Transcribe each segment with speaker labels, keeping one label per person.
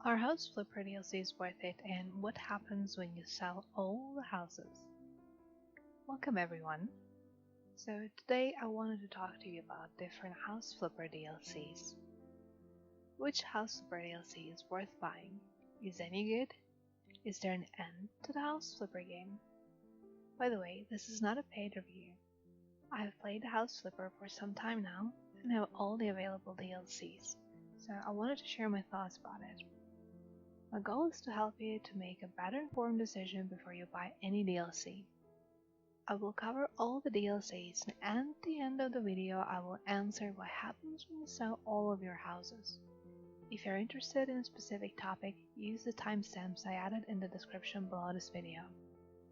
Speaker 1: Are house flipper DLCs worth it, and what happens when you sell all the houses? Welcome everyone. So today I wanted to talk to you about different house flipper DLCs. Which house flipper DLC is worth buying? Is any good? Is there an end to the house flipper game? By the way, this is not a paid review. I have played house flipper for some time now and have all the available DLCs, so I wanted to share my thoughts about it. My goal is to help you to make a better informed decision before you buy any DLC. I will cover all the DLCs, and at the end of the video I will answer what happens when you sell all of your houses. If you're interested in a specific topic, use the timestamps I added in the description below this video.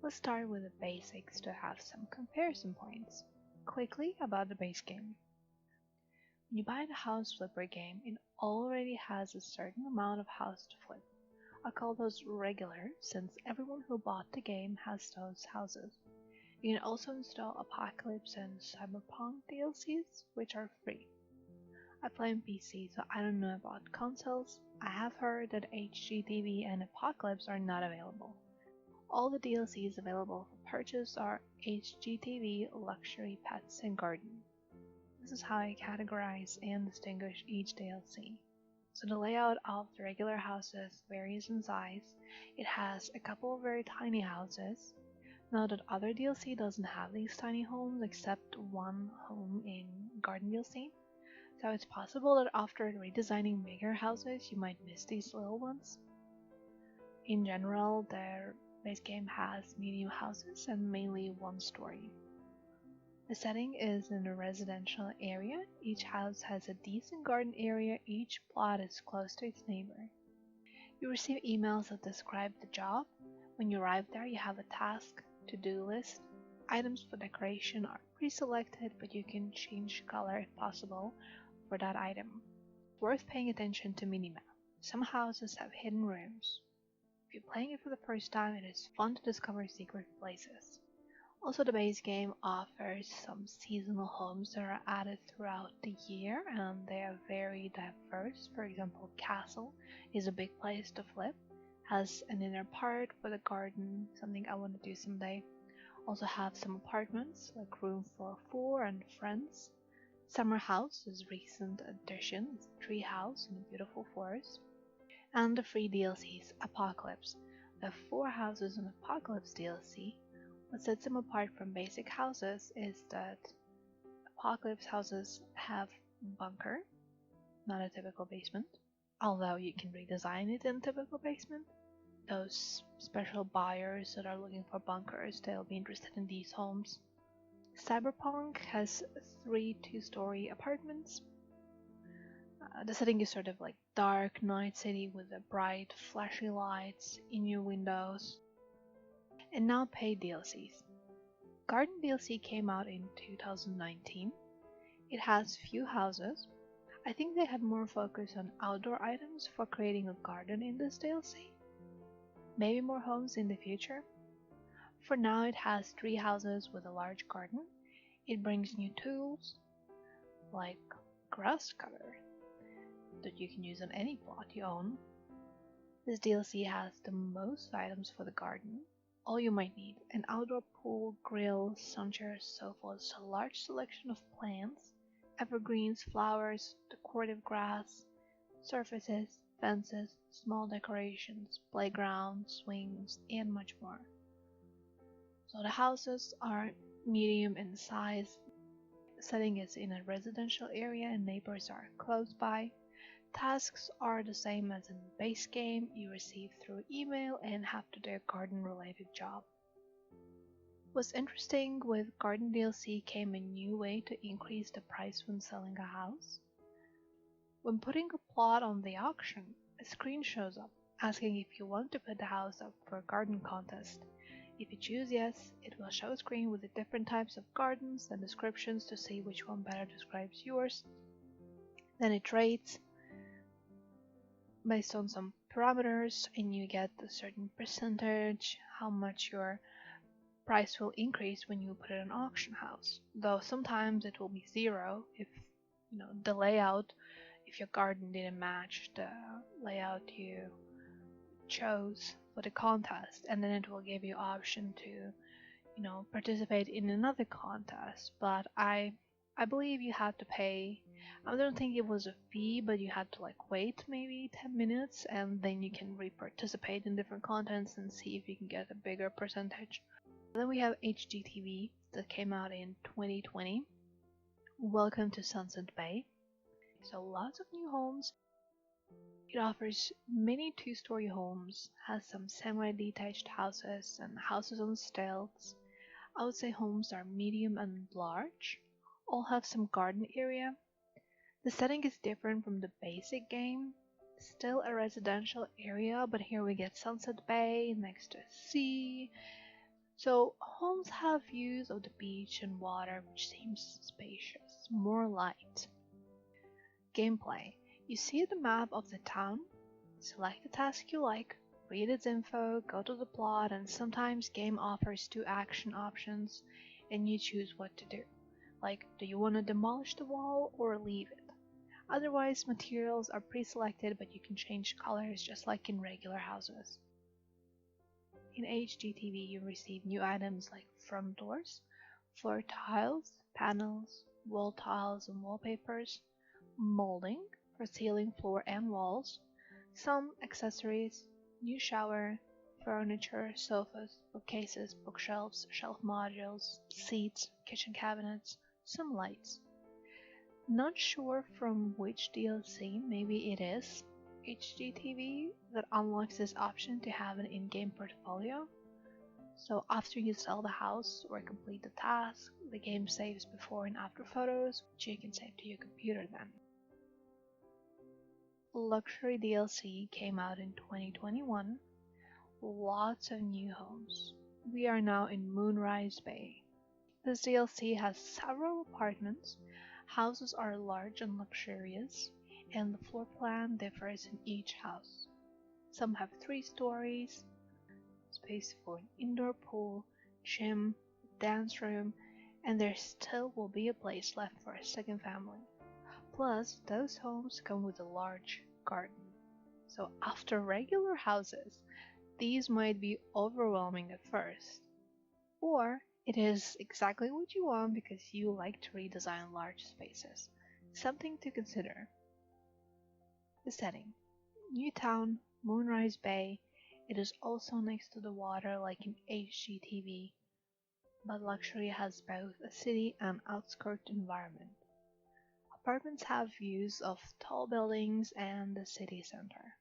Speaker 1: Let's start with the basics to have some comparison points. Quickly about the base game. When you buy the house flipper game, it already has a certain amount of house to flip. I call those regular since everyone who bought the game has those houses. You can also install Apocalypse and Cyberpunk DLCs, which are free. I play on PC, so I don't know about consoles. I have heard that HGTV and Apocalypse are not available. All the DLCs available for purchase are HGTV, Luxury, Pets, and Garden. This is how I categorize and distinguish each DLC. So the layout of the regular houses varies in size. It has a couple of very tiny houses. Now that other DLC doesn't have these tiny homes except one home in Garden DLC. So it's possible that after redesigning bigger houses you might miss these little ones. In general, their base game has medium houses and mainly one story. The setting is in a residential area. Each house has a decent garden area. Each plot is close to its neighbor. You receive emails that describe the job. When you arrive there, you have a task, to-do list. Items for decoration are pre-selected, but you can change color if possible for that item. It's worth paying attention to minimap. Some houses have hidden rooms. If you're playing it for the first time, it is fun to discover secret places. Also, the base game offers some seasonal homes that are added throughout the year, and they are very diverse. For example, Castle is a big place to flip, has an inner part with a garden, something I want to do someday. Also have some apartments, like room for 4 and friends. Summer House is a recent addition, it's a tree house in a beautiful forest. And the free DLCs, Apocalypse. There are 4 houses in Apocalypse DLC. What sets them apart from basic houses is that Apocalypse houses have bunker, not a typical basement, although you can redesign it in a typical basement. Those special buyers that are looking for bunkers, they'll be interested in these homes. Cyberpunk has 3 2-story apartments. The setting is sort of like dark night city with the bright flashy lights in your windows. And now paid DLCs. Garden DLC came out in 2019. It has few houses. I think they had more focus on outdoor items for creating a garden in this DLC. Maybe more homes in the future. For now it has 3 houses with a large garden. It brings new tools like grass cutter that you can use on any plot you own. This DLC has the most items for the garden. All you might need: an outdoor pool, grill, sun chairs, sofas, a large selection of plants, evergreens, flowers, decorative grass, surfaces, fences, small decorations, playgrounds, swings, and much more. So the houses are medium in size. The setting is in a residential area and neighbors are close by. Tasks are the same as in the base game. You receive through email and have to do a garden related job. What's interesting, with Garden DLC came a new way to increase the price when selling a house. When putting a plot on the auction, a screen shows up asking if you want to put the house up for a garden contest. If you choose yes, it will show a screen with the different types of gardens and descriptions to see which one better describes yours. Then it rates based on some parameters and you get a certain percentage, how much your price will increase when you put it in an auction house. Though sometimes it will be 0 if the layout if your garden didn't match the layout you chose for the contest, and then it will give you option to, participate in another contest. But I believe you had to pay. I don't think it was a fee, but you had to like wait maybe 10 minutes, and then you can re-participate in different contents and see if you can get a bigger percentage. Then we have HGTV that came out in 2020. Welcome to Sunset Bay. So lots of new homes. It offers many two-story homes, has some semi-detached houses and houses on stilts. I would say homes are medium and large. All have some garden area. The setting is different from the basic game. Still a residential area, but here we get Sunset Bay next to sea. So homes have views of the beach and water, which seems spacious, more light. Gameplay. You see the map of the town, select the task you like, read its info, go to the plot, and sometimes game offers 2 action options and you choose what to do. Like, do you want to demolish the wall or leave it? Otherwise, materials are pre-selected, but you can change colors just like in regular houses. In HGTV, you receive new items like front doors, floor tiles, panels, wall tiles and wallpapers, molding for ceiling, floor and walls, some accessories, new shower, furniture, sofas, bookcases, bookshelves, shelf modules, seats, kitchen cabinets, some lights. Not sure from which DLC, maybe it is HGTV, that unlocks this option to have an in-game portfolio. So after you sell the house or complete the task, the game saves before and after photos, which you can save to your computer then. Luxury DLC came out in 2021. Lots of new homes. We are now in Moonrise Bay. This DLC has several apartments. Houses are large and luxurious, and the floor plan differs in each house. Some have 3 stories, space for an indoor pool, gym, dance room, and there still will be a place left for a second family. Plus, those homes come with a large garden. So after regular houses, these might be overwhelming at first. Or it is exactly what you want because you like to redesign large spaces. Something to consider. The setting. New town, Moonrise Bay. It is also next to the water like in HGTV, but luxury has both a city and outskirt environment. Apartments have views of tall buildings and the city center,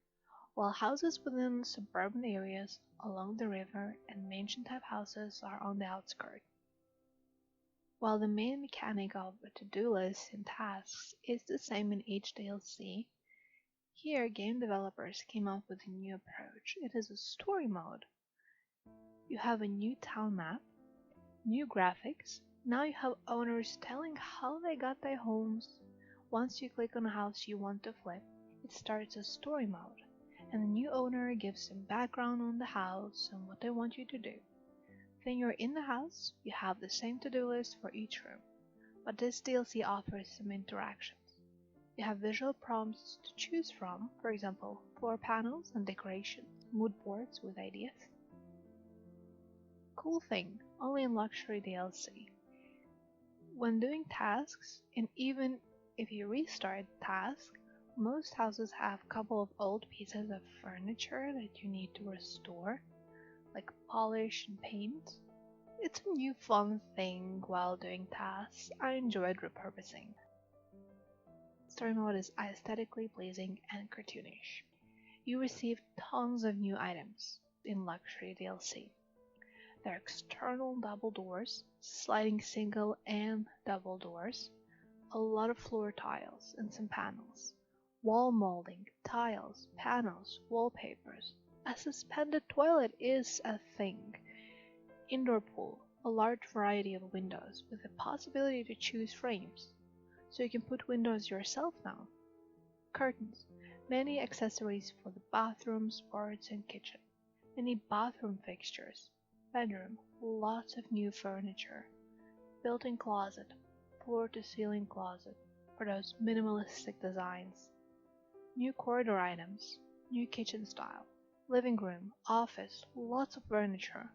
Speaker 1: while houses within suburban areas along the river and mansion-type houses are on the outskirts. While the main mechanic of a to-do list and tasks is the same in each DLC, here game developers came up with a new approach. It is a story mode. You have a new town map, new graphics. Now you have owners telling how they got their homes. Once you click on a house you want to flip, it starts a story mode, and the new owner gives some background on the house and what they want you to do. When you're in the house, you have the same to-do list for each room, but this DLC offers some interactions. You have visual prompts to choose from, for example, floor panels and decorations, mood boards with ideas. Cool thing, only in Luxury DLC. When doing tasks, and even if you restart the task, most houses have a couple of old pieces of furniture that you need to restore, like polish and paint. It's a new fun thing while doing tasks. I enjoyed repurposing. Story mode is aesthetically pleasing and cartoonish. You receive tons of new items in Luxury DLC. There are external double doors, sliding single and double doors, a lot of floor tiles and some panels, wall molding, tiles, panels, wallpapers. A suspended toilet is a thing. Indoor pool, a large variety of windows with the possibility to choose frames, so you can put windows yourself now. Curtains, many accessories for the bathroom, sports and kitchen, many bathroom fixtures. Bedroom, lots of new furniture. Built-in closet, floor-to-ceiling closet for those minimalistic designs. new corridor items, new kitchen style, living room, office, lots of furniture,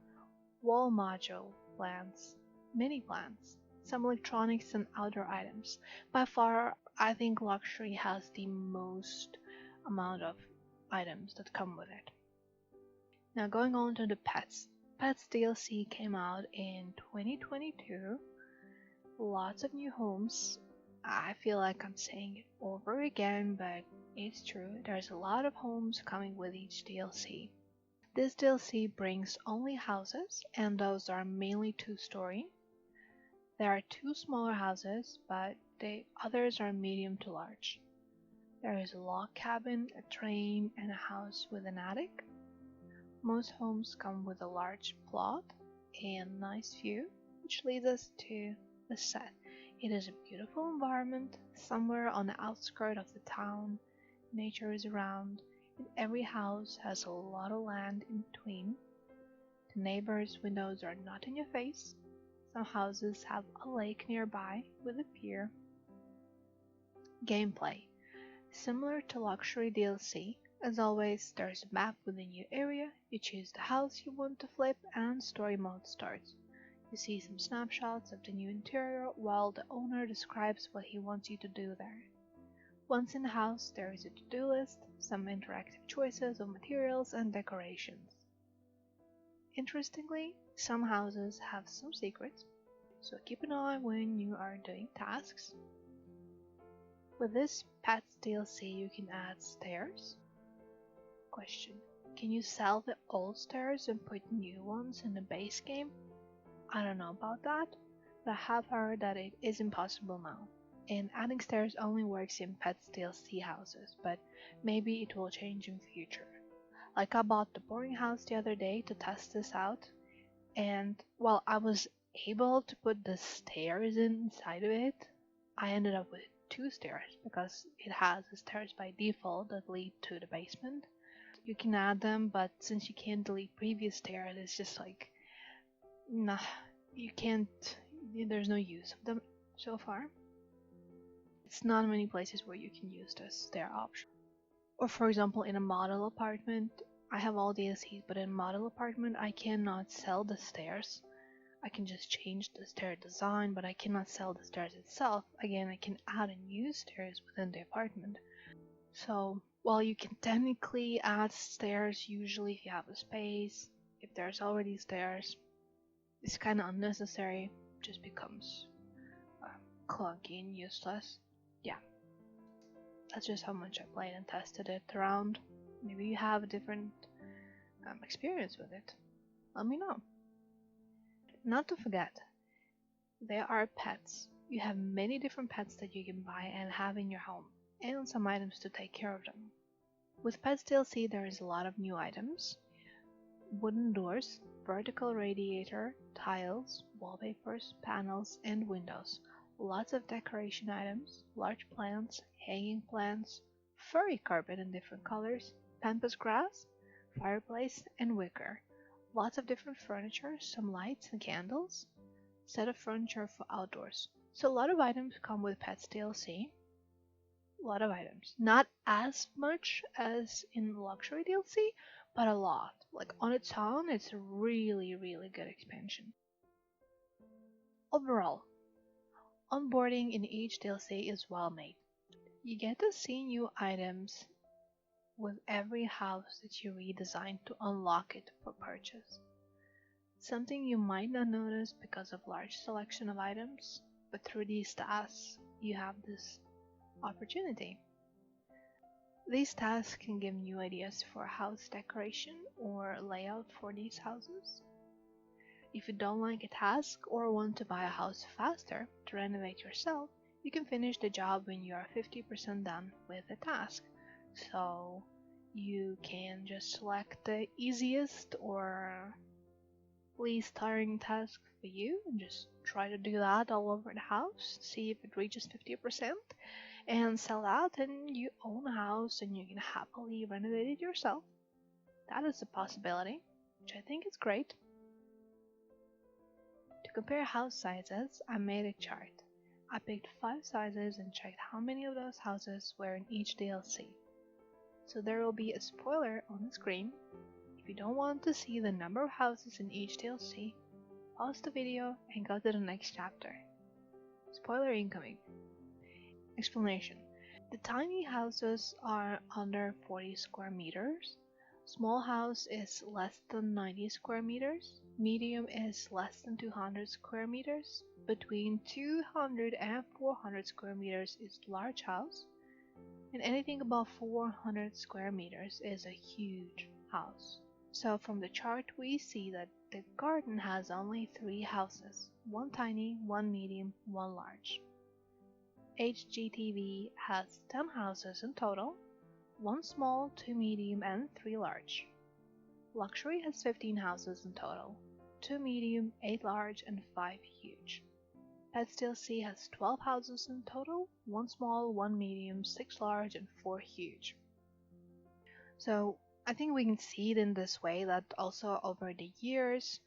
Speaker 1: wall module plants, mini plants, some electronics and outdoor items. By far, I think luxury has the most amount of items that come with it. Now going on to the pets. Pets DLC came out in 2022. Lots of new homes. I feel like I'm saying it over again, but it's true. There's a lot of homes coming with each DLC. This DLC brings only houses, and those are mainly two-story. There are two smaller houses, but the others are medium to large. There is a log cabin, a train, and a house with an attic. Most homes come with a large plot and nice view, which leads us to the set. It is a beautiful environment, somewhere on the outskirts of the town. Nature is around, and every house has a lot of land in between. The neighbors' windows are not in your face. Some houses have a lake nearby with a pier. Gameplay. Similar to Luxury DLC, as always, there's a map with a new area, you choose the house you want to flip, and story mode starts. You see some snapshots of the new interior while the owner describes what he wants you to do there. Once in the house, there is a to-do list, some interactive choices of materials and decorations. Interestingly, some houses have some secrets, so keep an eye when you are doing tasks. With this Pets DLC, you can add stairs. Question: can you sell the old stairs and put new ones in the base game? I don't know about that, but I have heard that it is impossible now. And adding stairs only works in Pets DLC houses, but maybe it will change in future. Like I bought the boring house the other day to test this out, and while I was able to put the stairs inside of it, I ended up with two stairs because it has the stairs by default that lead to the basement. You can add them, but since you can't delete previous stairs, it's just like, nah, you can't, there's no use of them so far. It's not many places where you can use the stair option. Or for example, in a model apartment, I have all DLCs, but in a model apartment, I cannot sell the stairs. I can just change the stair design, but I cannot sell the stairs itself. Again, I can add a new stairs within the apartment. So, while you can technically add stairs usually if you have a space, if there's already stairs, it's kind of unnecessary, just becomes clunky and useless. Yeah, that's just how much I played and tested it around. Maybe you have a different experience with it. Let me know. Not to forget, there are pets. You have many different pets that you can buy and have in your home, and some items to take care of them. With Pets DLC, there is a lot of new items. Wooden doors, vertical radiator, tiles, wallpapers, panels, and windows. Lots of decoration items, large plants, hanging plants, furry carpet in different colors, pampas grass, fireplace, and wicker. Lots of different furniture, some lights and candles, set of furniture for outdoors. So a lot of items come with Pets DLC. A lot of items. Not as much as in Luxury DLC, but a lot. Like on its own, it's a really, really good expansion. Overall, onboarding in each DLC is well made. You get to see new items with every house that you redesign to unlock it for purchase. Something you might not notice because of large selection of items, but through these tasks you have this opportunity. These tasks can give new ideas for house decoration or layout for these houses. If you don't like a task or want to buy a house faster to renovate yourself, you can finish the job when you are 50% done with the task. So you can just select the easiest or least tiring task for you and just try to do that all over the house, see if it reaches 50% and sell out, and you own a house and you can happily renovate it yourself. That is a possibility, which I think is great. To compare house sizes, I made a chart. I picked 5 sizes and checked how many of those houses were in each DLC. so there will be a spoiler on the screen. If you don't want to see the number of houses in each DLC, pause the video and go to the next chapter. Spoiler incoming. Explanation. The tiny houses are under 40 square meters. Small house is less than 90 square meters. Medium is less than 200 square meters. Between 200 and 400 square meters is large house. And anything above 400 square meters is a huge house. So from the chart we see that the garden has only 3 houses. 1 tiny, 1 medium, 1 large. HGTV has 10 houses in total, 1 small, 2 medium and 3 large. Luxury has 15 houses in total, 2 medium, 8 large and 5 huge. Pets DLC has 12 houses in total, 1 small, 1 medium, 6 large and 4 huge. So I think we can see it in this way that also over the years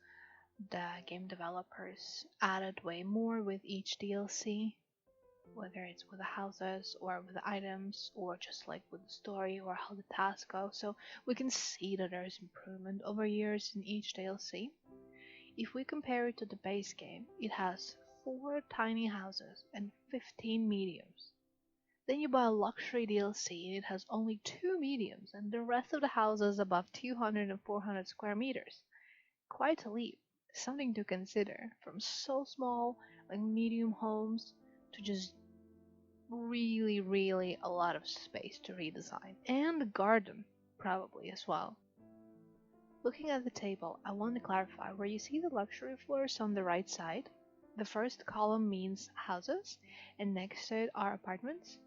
Speaker 1: the game developers added way more with each DLC. Whether it's with the houses or with the items or just like with the story or how the tasks go. So we can see that there's improvement over years in each DLC. If we compare it to the base game, it has 4 tiny houses and 15 mediums. Then you buy a luxury DLC and it has only 2 mediums and the rest of the houses above 200 and 400 square meters. Quite a leap, something to consider, from so small like medium homes to just really a lot of space to redesign, and the garden probably as well. Looking at the table, I want to clarify where you see the luxury floors on the right side. The first column means houses and next to it are apartments.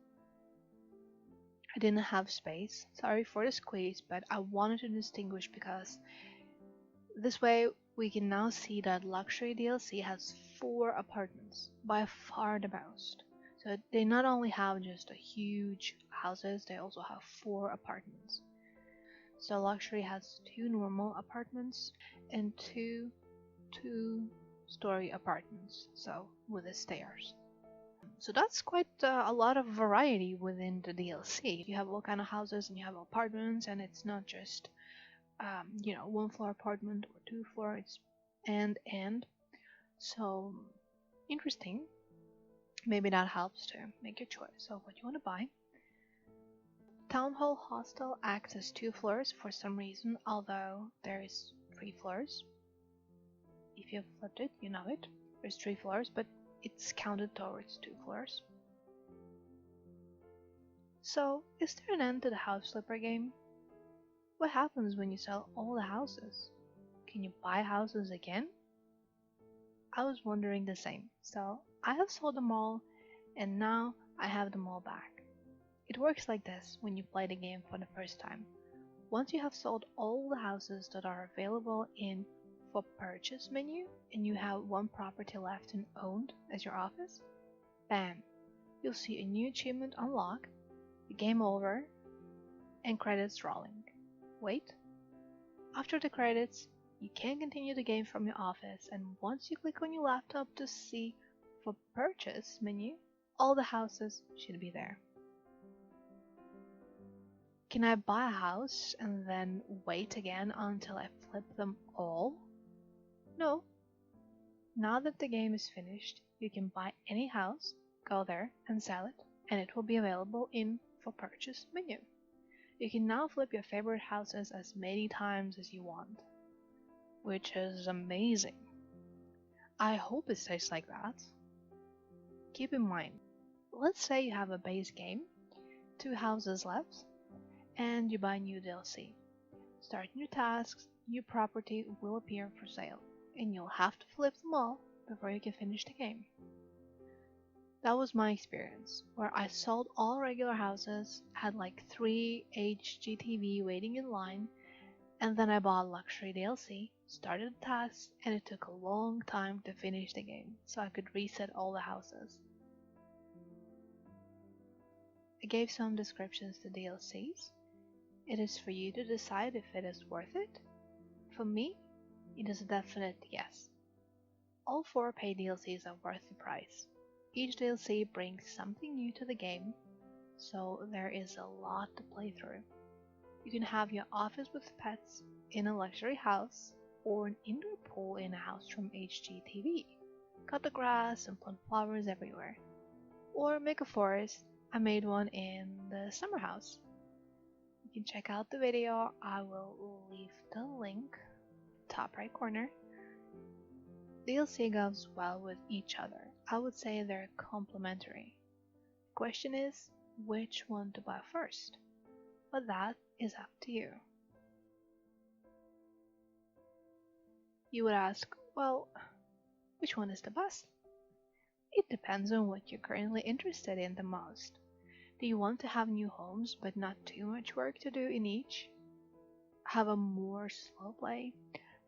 Speaker 1: I didn't have space, sorry for the squeeze, but I wanted to distinguish because this way we can now see that luxury DLC has 4 apartments, by far the most. So they not only have just a huge houses, they also have 4 apartments. So luxury has 2 normal apartments and 2 2-story apartments, so with the stairs. So that's quite a lot of variety within the DLC. You have all kind of houses and you have apartments, and it's not just 1 floor apartment or 2 floor. It's and so interesting. Maybe that helps to make your choice of what you want to buy. Town Hall Hostel acts as 2 floors for some reason, although there is 3 floors. If you've flipped it, you know it. There's 3 floors, but it's counted towards 2 floors. So, is there an end to the house flipper game? What happens when you sell all the houses? Can you buy houses again? I was wondering the same, so I have sold them all, and now I have them all back. It works like this when you play the game for the first time. Once you have sold all the houses that are available in For Purchase menu, and you have 1 property left in Owned as your office, bam, you'll see a new achievement unlock, the game over, and credits rolling. Wait. After the credits, you can continue the game from your office, and once you click on your laptop to see For Purchase menu, all the houses should be there. Can I buy a house and then wait again until I flip them all? No. Now that the game is finished, you can buy any house, go there and sell it, and it will be available in For Purchase menu. You can now flip your favorite houses as many times as you want, which is amazing. I hope it stays like that. Keep in mind, let's say you have a base game, 2 houses left, and you buy new DLC. Start new tasks, new property will appear for sale, and you'll have to flip them all before you can finish the game. That was my experience, where I sold all regular houses, had like 3 HGTV waiting in line, and then I bought luxury DLC, started the tasks, and it took a long time to finish the game, so I could reset all the houses. I gave some descriptions to DLCs. It is for you to decide if it is worth it. For me, it is a definite yes. All 4 paid DLCs are worth the price. Each DLC brings something new to the game, so there is a lot to play through. You can have your office with pets in a luxury house, or an indoor pool in a house from HGTV. Cut the grass and plant flowers everywhere. Or make a forest. I made one in the summer house. You can check out the video. I will leave the link top right corner. DLC goes well with each other. I would say they're complementary. The question is, which one to buy first? But that is up to you. You would ask, well, which one is the best? It depends on what you're currently interested in the most. Do you want to have new homes but not too much work to do in each? Have a more slow play?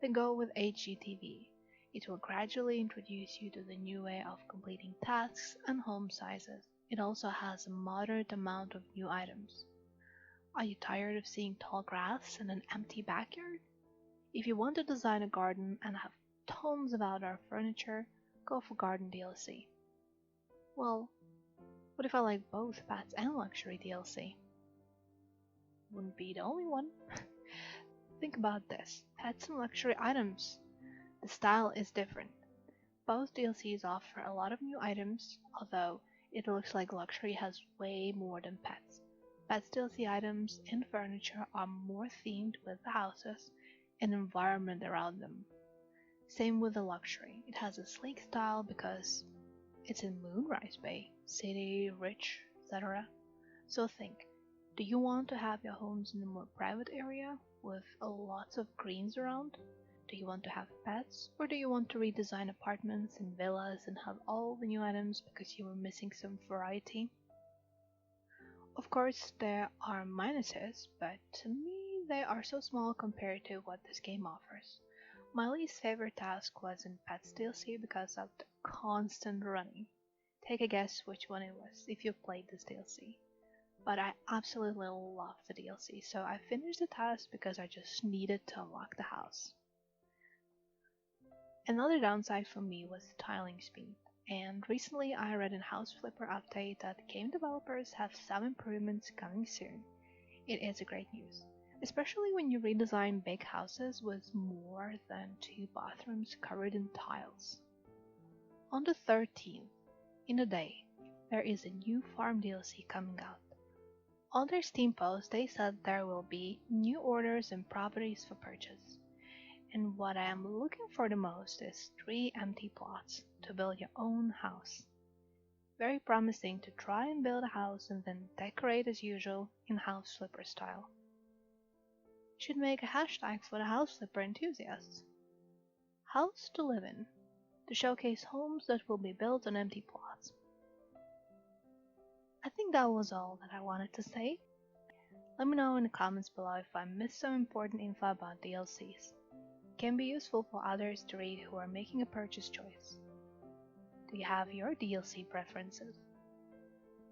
Speaker 1: Then go with HGTV. It will gradually introduce you to the new way of completing tasks and home sizes. It also has a moderate amount of new items. Are you tired of seeing tall grass and an empty backyard? If you want to design a garden and have tons of outdoor furniture, go for Garden DLC. Well, what if I like both pets and luxury DLC? Wouldn't be the only one. Think about this. Pets and luxury items. The style is different. Both DLCs offer a lot of new items, although it looks like luxury has way more than pets. Pets DLC items and furniture are more themed with the houses and environment around them. Same with the luxury. It has a sleek style because it's in Moonrise Bay, city, rich, etc. So think, do you want to have your homes in a more private area with lots of greens around? Do you want to have pets, or do you want to redesign apartments and villas and have all the new items because you were missing some variety? Of course, there are minuses, but to me they are so small compared to what this game offers. My least favorite task was in Pets DLC because of the constant running. Take a guess which one it was if you played this DLC. But I absolutely love the DLC, so I finished the task because I just needed to unlock the house. Another downside for me was the tiling speed, and recently I read in House Flipper update that game developers have some improvements coming soon. It is a great news, especially when you redesign big houses with more than 2 bathrooms covered in tiles. On the 13th, in a day, there is a new farm DLC coming out. On their Steam post, they said there will be new orders and properties for purchase. And what I am looking for the most is 3 empty plots to build your own house. Very promising to try and build a house and then decorate as usual in House Flipper style. Should make a hashtag for the House Flipper enthusiasts. House to live in, to showcase homes that will be built on empty plots. I think that was all that I wanted to say. Let me know in the comments below if I missed some important info about DLCs. Can be useful for others to read who are making a purchase choice. Do you have your DLC preferences?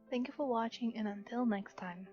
Speaker 1: Thank you for watching, and until next time.